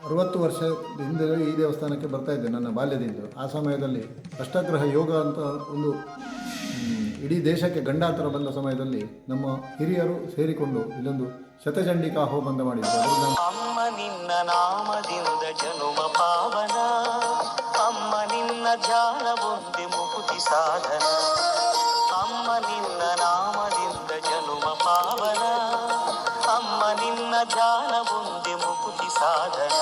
60 ವರ್ಷದಿಂದ ಈ ದೇವಸ್ಥಾನಕ್ಕೆ ಬರ್ತಾ ಇದ್ದೆ ನನ್ನ ಬಾಲ್ಯದಿಂದ. ಆ ಸಮಯದಲ್ಲಿ ಅಷ್ಟಾಗ್ರಹ ಯೋಗ ಅಂತ ಒಂದು ಇಡೀ ದೇಶಕ್ಕೆ ಗಂಡಾಂತರ ಬಂದ ಸಮಯದಲ್ಲಿ ನಮ್ಮ ಹಿರಿಯರು ಸೇರಿಕೊಂಡು ಇಲ್ಲೊಂದು ಶತಚಂಡಿಕಾ ಹೋಮಂದ ಮಾಡಿದ್ರು. ಅಮ್ಮ ನಿನ್ನ ನಾಮದಿಂದ ಜನುಮ ಪಾವನ, ಅಮ್ಮ ನಿನ್ನ ಧ್ಯಾನ ಒಂದೆ ಮುಕುತಿ ಸಾಧನ, ಅಮ್ಮ ನಿನ್ನ ನಾಮದಿಂದ ಜನುಮ ಪಾವನ, ಅಮ್ಮ ನಿನ್ನ ಧ್ಯಾನ ಒಂದೆ ಮುಕುತಿ ಸಾಧನ.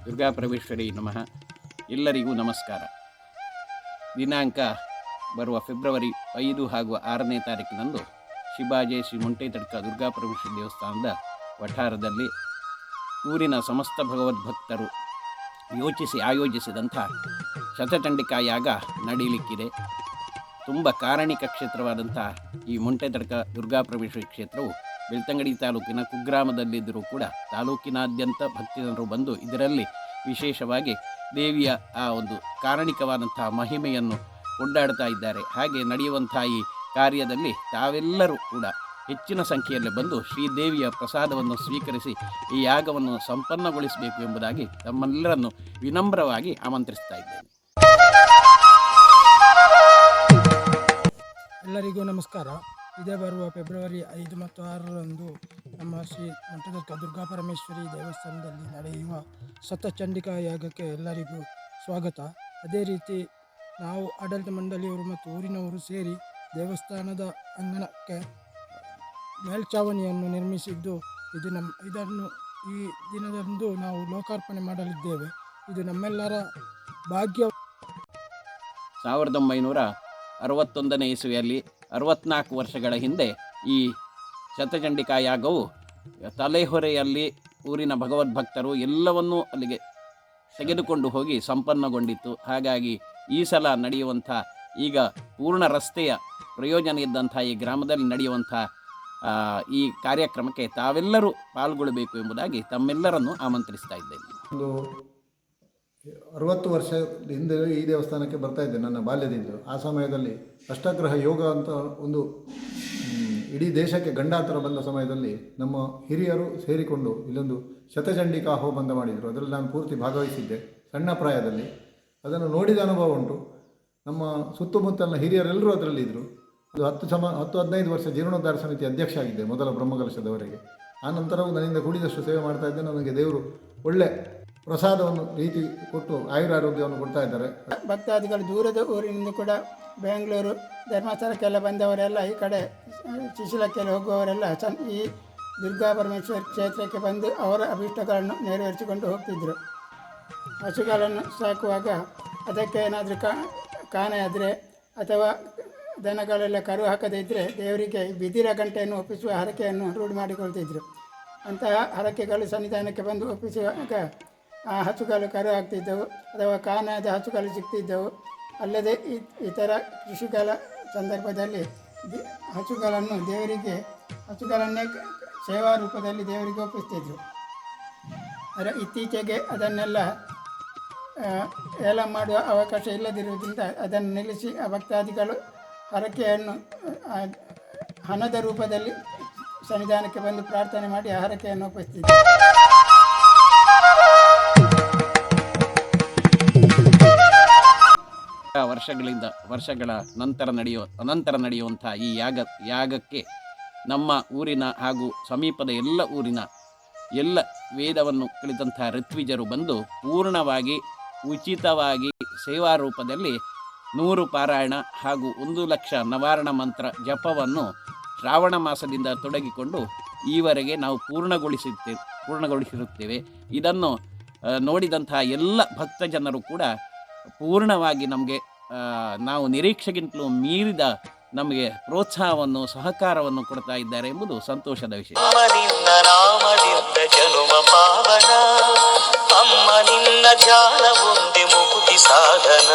ದುರ್ಗಾ ಪರಮೇಶ್ವರಿ ನಮಃ. ಎಲ್ಲರಿಗೂ ನಮಸ್ಕಾರ. ದಿನಾಂಕ ಬರುವ ಫೆಬ್ರವರಿ 5 ಹಾಗೂ 6ನೇ ತಾರೀಕಿನಂದು ಶಿಬಾಜೆ ಶ್ರೀ ಮುಂಟೇತಡ್ಕ ದುರ್ಗಾ ಪರಮೇಶ್ವರಿ ದೇವಸ್ಥಾನದ ವಠಾರದಲ್ಲಿ ಊರಿನ ಸಮಸ್ತ ಭಗವದ್ಭಕ್ತರು ಆಯೋಜಿಸಿದಂಥ ಶತಚಂಡಿಕಾ ಯಾಗ ನಡೆಯಲಿಕ್ಕಿದೆ. ತುಂಬ ಕಾರಣಿಕ ಕ್ಷೇತ್ರವಾದಂಥ ಈ ಮುಂಟೇತಡ್ಕ ದುರ್ಗಾ ಪರಮೇಶ್ವರಿ ಕ್ಷೇತ್ರವು ಬೆಳ್ತಂಗಡಿ ತಾಲೂಕಿನ ಕುಗ್ರಾಮದಲ್ಲಿದ್ದರೂ ಕೂಡ ತಾಲೂಕಿನಾದ್ಯಂತ ಭಕ್ತಜನರು ಬಂದು ಇದರಲ್ಲಿ ವಿಶೇಷವಾಗಿ ದೇವಿಯ ಆ ಒಂದು ಕಾರಣಿಕವಾದಂಥ ಮಹಿಮೆಯನ್ನು ಕೊಂಡಾಡ್ತಾ ಇದ್ದಾರೆ. ಹಾಗೆ ನಡೆಯುವಂಥ ಈ ಕಾರ್ಯದಲ್ಲಿ ತಾವೆಲ್ಲರೂ ಕೂಡ ಹೆಚ್ಚಿನ ಸಂಖ್ಯೆಯಲ್ಲಿ ಬಂದು ಶ್ರೀದೇವಿಯ ಪ್ರಸಾದವನ್ನು ಸ್ವೀಕರಿಸಿ ಈ ಯಾಗವನ್ನು ಸಂಪನ್ನಗೊಳಿಸಬೇಕು ಎಂಬುದಾಗಿ ತಮ್ಮೆಲ್ಲರನ್ನು ವಿನಮ್ರವಾಗಿ ಆಮಂತ್ರಿಸ್ತಾ ಇದ್ದೇನೆ. ಎಲ್ಲರಿಗೂ ನಮಸ್ಕಾರ. ಇದೇ ಬರುವ ಫೆಬ್ರವರಿ 5 ಮತ್ತು 6ರಂದು ನಮ್ಮ ಶ್ರೀ ಮುಂಟೇತಡ್ಕ ದುರ್ಗಾ ಪರಮೇಶ್ವರಿ ದೇವಸ್ಥಾನದಲ್ಲಿ ನಡೆಯುವ ಶತಚಂಡಿಕಾ ಯಾಗಕ್ಕೆ ಎಲ್ಲರಿಗೂ ಸ್ವಾಗತ. ಅದೇ ರೀತಿ ನಾವು ಆಡಳಿತ ಮಂಡಳಿಯವರು ಮತ್ತು ಊರಿನವರು ಸೇರಿ ದೇವಸ್ಥಾನದ ಅಂಗಣಕ್ಕೆ ಮೇಲ್ಛಾವಣಿಯನ್ನು ನಿರ್ಮಿಸಿದ್ದು ಇದನ್ನು ಈ ದಿನದಂದು ನಾವು ಲೋಕಾರ್ಪಣೆ ಮಾಡಲಿದ್ದೇವೆ. ಇದು ನಮ್ಮೆಲ್ಲರ ಭಾಗ್ಯ. 1961ನೇ ಇಸವಿಯಲ್ಲಿ 64 ವರ್ಷಗಳ ಹಿಂದೆ ಈ ಶತಚಂಡಿಕಾ ಯಾಗವು ತಲೆಹೊರೆಯಲ್ಲಿ ಊರಿನ ಭಗವದ್ಭಕ್ತರು ಎಲ್ಲವನ್ನೂ ಅಲ್ಲಿಗೆ ತೆಗೆದುಕೊಂಡು ಹೋಗಿ ಸಂಪನ್ನಗೊಂಡಿತ್ತು. ಹಾಗಾಗಿ ಈ ಸಲ ನಡೆಯುವಂಥ ಈಗ ಪೂರ್ಣ ರಸ್ತೆಯ ಪ್ರಯೋಜನ ಇದ್ದಂಥ ಈ ಗ್ರಾಮದಲ್ಲಿ ನಡೆಯುವಂಥ ಈ ಕಾರ್ಯಕ್ರಮಕ್ಕೆ ತಾವೆಲ್ಲರೂ ಪಾಲ್ಗೊಳ್ಳಬೇಕು ಎಂಬುದಾಗಿ ತಮ್ಮೆಲ್ಲರನ್ನು ಆಮಂತ್ರಿಸ್ತಾ ಇದ್ದೇನೆ. ಒಂದು 60 ವರ್ಷದಿಂದ ಈ ದೇವಸ್ಥಾನಕ್ಕೆ ಬರ್ತಾ ಇದ್ದೆ ನನ್ನ ಬಾಲ್ಯದಿಂದ. ಆ ಸಮಯದಲ್ಲಿ ಅಷ್ಟಾಗ್ರಹ ಯೋಗ ಅಂತ ಒಂದು ಇಡೀ ದೇಶಕ್ಕೆ ಗಂಡಾಂತರ ಬಂದ ಸಮಯದಲ್ಲಿ ನಮ್ಮ ಹಿರಿಯರು ಸೇರಿಕೊಂಡು ಇಲ್ಲೊಂದು ಶತಚಂಡಿಕಾ ಹೋಮಂದ ಮಾಡಿದರು. ಅದರಲ್ಲಿ ನಾನು ಪೂರ್ತಿ ಭಾಗವಹಿಸಿದ್ದೆ ಸಣ್ಣ ಪ್ರಾಯದಲ್ಲಿ. ಅದನ್ನು ನೋಡಿದ ಅನುಭವ ಉಂಟು. ನಮ್ಮ ಸುತ್ತಮುತ್ತಲಿನ ಹಿರಿಯರೆಲ್ಲರೂ ಅದರಲ್ಲಿ ಇದ್ದರು. ಅದು 10-15 ವರ್ಷ ಜೀರ್ಣೋದ್ಧಾರ ಸಮಿತಿ ಅಧ್ಯಕ್ಷ ಆಗಿದ್ದೆ ಮೊದಲ ಬ್ರಹ್ಮಕಲಶದವರೆಗೆ. ಆ ನಂತರವೂ ನನ್ನಿಂದ ಕೂಡಿದಷ್ಟು ಸೇವೆ ಮಾಡ್ತಾ ಇದ್ದೆ. ನನಗೆ ದೇವರು ಒಳ್ಳೆ ಪ್ರಸಾದವನ್ನು ರೀತಿ ಕೊಟ್ಟು ಆಯುರಾರೋಗ್ಯವನ್ನು ಕೊಡ್ತಾ ಇದ್ದಾರೆ. ಭಕ್ತಾದಿಗಳು ದೂರದ ಊರಿನಿಂದ ಕೂಡ ಬೆಂಗಳೂರು ಧರ್ಮಸ್ಥಳಕ್ಕೆಲ್ಲ ಬಂದವರೆಲ್ಲ ಈ ಕಡೆ ಶಿಶಿಲಕ್ಕೆಲ್ಲ ಹೋಗುವವರೆಲ್ಲ ಈ ದುರ್ಗಾ ಪರಮೇಶ್ವರಿ ಕ್ಷೇತ್ರಕ್ಕೆ ಬಂದು ಅವರ ಅಭೀಷ್ಟಗಳನ್ನು ನೆರವೇರಿಸಿಕೊಂಡು ಹೋಗ್ತಿದ್ದರು. ಹಸುಗಳನ್ನು ಸಾಕುವಾಗ ಅದಕ್ಕೆ ಏನಾದರೂ ಕಾಣೆ ಆದರೆ ಅಥವಾ ದನಗಳೆಲ್ಲ ಕರು ಹಾಕದೇ ಇದ್ದರೆ ದೇವರಿಗೆ ಬಿದಿರ ಗಂಟೆಯನ್ನು ಒಪ್ಪಿಸುವ ಹರಕೆಯನ್ನು ರೂಢಿ ಮಾಡಿಕೊಳ್ತಿದ್ರು. ಅಂತಹ ಹರಕೆಗಳು ಸನ್ನಿಧಾನಕ್ಕೆ ಬಂದು ಒಪ್ಪಿಸುವಾಗ ಆ ಹಸುಗಳು ಕರು ಹಾಕ್ತಿದ್ದವು ಅಥವಾ ಕಾಣದ ಹಸುಗಳು ಸಿಗ್ತಿದ್ದವು. ಅಲ್ಲದೆ ಇತರ ಕೃಷಿಗಳ ಸಂದರ್ಭದಲ್ಲಿ ಹಸುಗಳನ್ನೇ ಸೇವಾ ರೂಪದಲ್ಲಿ ದೇವರಿಗೆ ಒಪ್ಪಿಸ್ತಿದ್ರು. ಆದರೆ ಇತ್ತೀಚೆಗೆ ಅದನ್ನೆಲ್ಲ ಏಲ ಮಾಡುವ ಅವಕಾಶ ಇಲ್ಲದಿರುವುದರಿಂದ ಅದನ್ನು ನಿಲ್ಲಿಸಿ ಆ ಭಕ್ತಾದಿಗಳು ಹರಕೆಯನ್ನು ಹಣದ ರೂಪದಲ್ಲಿ ಸನ್ನಿಧಾನಕ್ಕೆ ಬಂದು ಪ್ರಾರ್ಥನೆ ಮಾಡಿ ಆ ಹರಕೆಯನ್ನು ಒಪ್ಪಿಸ್ತಿದ್ರು. ವರ್ಷಗಳ ಅನಂತರ ನಡೆಯುವಂಥ ಈ ಯಾಗಕ್ಕೆ ನಮ್ಮ ಊರಿನ ಹಾಗೂ ಸಮೀಪದ ಎಲ್ಲ ಊರಿನ ಎಲ್ಲ ವೇದವನ್ನು ಕಲಿತಂಥ ಋತ್ವಿಜರು ಬಂದು ಪೂರ್ಣವಾಗಿ ಉಚಿತವಾಗಿ ಸೇವಾ ರೂಪದಲ್ಲಿ 100 ಪಾರಾಯಣ ಹಾಗೂ 1 ಲಕ್ಷ ನವಾರಣ ಮಂತ್ರ ಜಪವನ್ನು ಶ್ರಾವಣ ಮಾಸದಿಂದ ತೊಡಗಿಕೊಂಡು ಈವರೆಗೆ ನಾವು ಪೂರ್ಣಗೊಳಿಸಿರುತ್ತೇವೆ. ಇದನ್ನು ನೋಡಿದಂಥ ಎಲ್ಲ ಭಕ್ತ ಜನರು ಕೂಡ ಪೂರ್ಣವಾಗಿ ನಮಗೆ ನಾವು ನಿರೀಕ್ಷೆಗಿಂತಲೂ ಮೀರಿದ ನಮಗೆ ಪ್ರೋತ್ಸಾಹವನ್ನು ಸಹಕಾರವನ್ನು ಕೊಡ್ತಾ ಇದ್ದಾರೆ ಎಂಬುದು ಸಂತೋಷದ ವಿಷಯ. ಅಮ್ಮ ನಿನ್ನ ಧ್ಯಾನ ಒಂದೆ ಮುಕುತಿ ಸಾಧನ.